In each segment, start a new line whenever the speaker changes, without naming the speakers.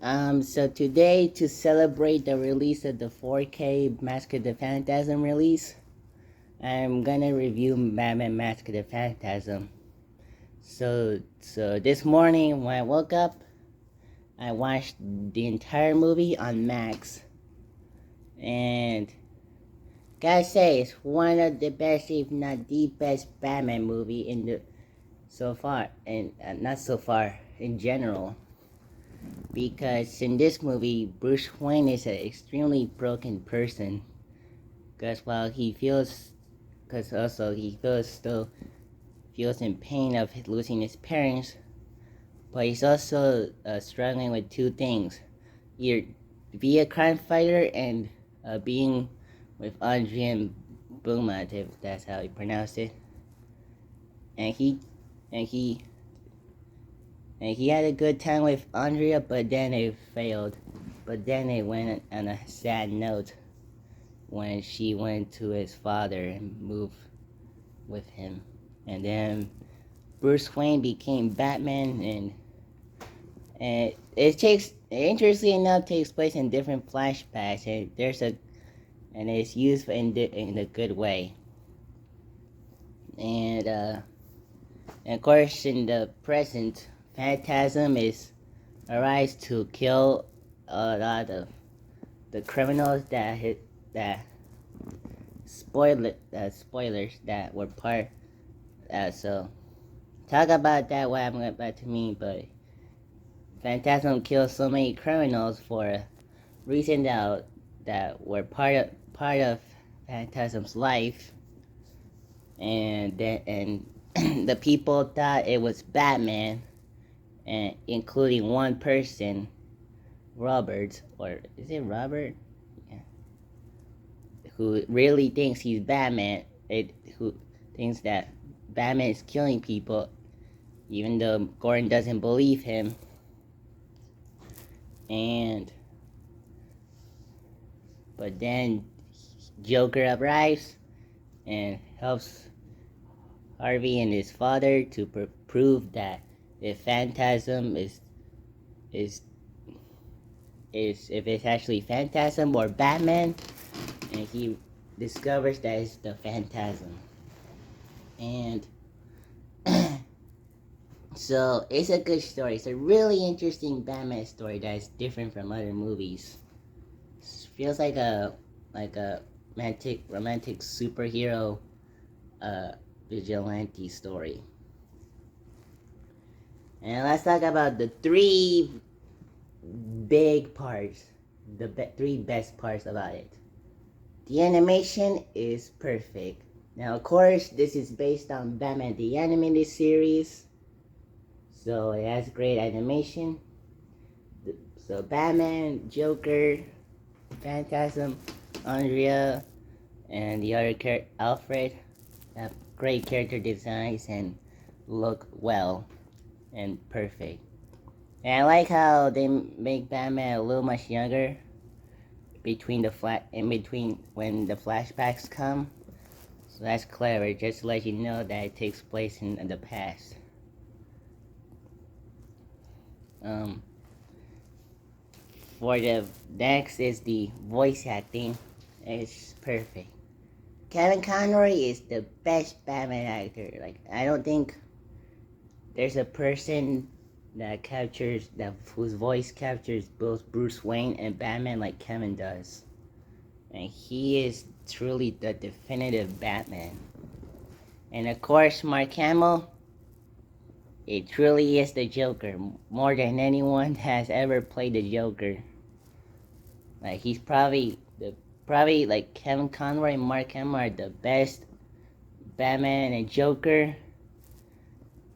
So today, to celebrate the release of the 4K Mask of the Phantasm release, I'm gonna review Batman Mask of the Phantasm. So this morning when I woke up, I watched the entire movie on Max, and gotta say it's one of the best, if not the best, Batman movie in the so far, and not so far in general. Because in this movie, Bruce Wayne is an extremely broken person. Because while he feels, because also he still feels in pain of losing his parents, but he's also struggling with two things: either be a crime fighter and being with Adrian Beaumont, if that's how you pronounce it. And he, and he, and he had a good time with Andrea, but then it failed. But then it went on a sad note when she went to his father and moved with him. And then Bruce Wayne became Batman, and it takes, interestingly enough, takes place in different flashbacks, and it's used in a good way. And of course, in the present, Phantasm arrives to kill a lot of the criminals that spoilers that were part. So talk about that, what I'm about to mean, but Phantasm kills so many criminals for a reason that were part of Phantasm's life, and the people thought it was Batman, and including one person, Robert, or is it Robert? Yeah. Who really thinks he's Batman? Who thinks that Batman is killing people, even though Gordon doesn't believe him. And but then Joker arrives and helps Harvey and his father to prove that if Phantasm is if it's actually Phantasm or Batman, and he discovers that it's the Phantasm. And so it's a good story. It's a really interesting Batman story that's different from other movies. It feels like a romantic superhero vigilante story. And let's talk about the three big parts, three best parts about it. The animation is perfect. Now, of course, this is based on Batman the Animated Series, so it has great animation. So Batman, Joker, Phantasm, Andrea, and the other Alfred have great character designs and look well and perfect. And I like how they make Batman a little much younger in between when the flashbacks come. So that's clever, just to let you know that it takes place in the past. For the next is the voice acting. It's perfect. Kevin Conroy is the best Batman actor. Like, I don't think there's a person whose voice captures both Bruce Wayne and Batman like Kevin does. And he is truly the definitive Batman. And of course, Mark Hamill, it truly is the Joker, more than anyone has ever played the Joker. Like, he's probably like Kevin Conroy and Mark Hamill are the best Batman and Joker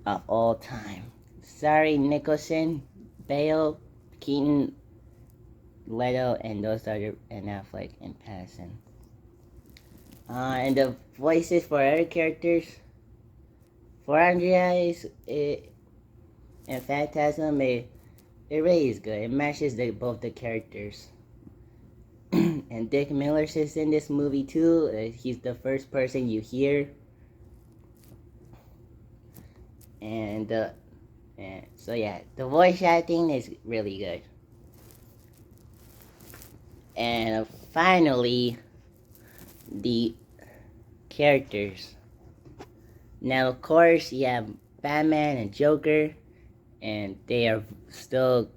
of all time. Sorry, Nicholson, Bale, Keaton, Leto, and Affleck and Pattinson. And the voices for other characters, for Andrea and Phantasm, it really is good. It matches both the characters. And Dick Miller's is in this movie too. He's the first person you hear. And so yeah, the voice acting is really good. And finally, the characters. Now, of course, you have Batman and Joker, and they are still.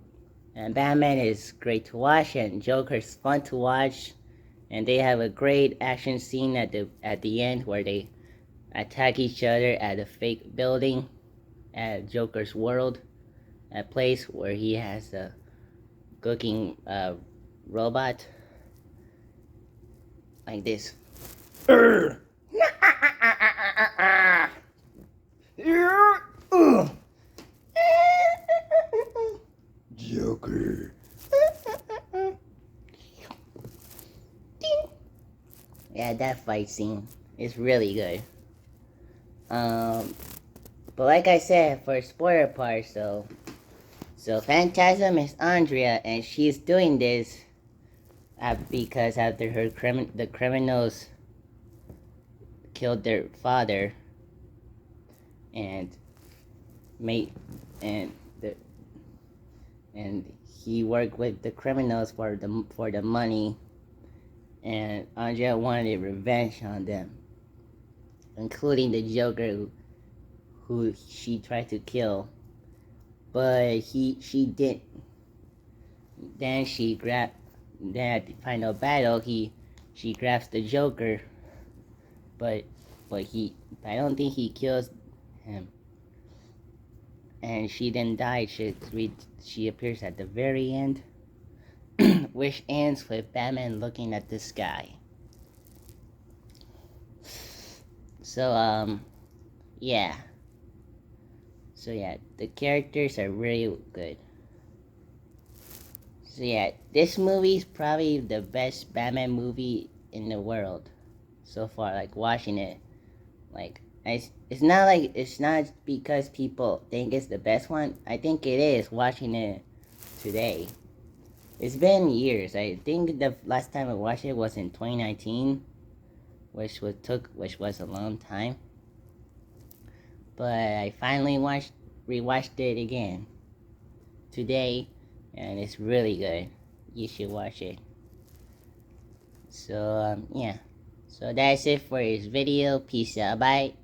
And Batman is great to watch, and Joker is fun to watch, and they have a great action scene at the end where they attack each other at a fake building at Joker's world, a place where he has a cooking robot like this. Joker. Yeah, that fight scene is really good. But like I said, for spoiler part, so Phantasm is Andrea, and she's doing this because after the criminals killed their father, and made and he worked with the criminals for the money, and Andrea wanted revenge on them, including the Joker who she tried to kill, but she didn't. Then at the final battle, she grabs the Joker, but I don't think he kills him, and she then dies. She appears at the very end, which ends with Batman looking at the sky. So yeah. So yeah, the characters are really good. So yeah, this movie is probably the best Batman movie in the world so far. Like watching it, like it's not because people think it's the best one. I think it is watching it today. It's been years. I think the last time I watched it was in 2019, which was a long time. But I finally rewatched it again today, and it's really good. You should watch it. So yeah. So that's it for this video. Peace out. Bye.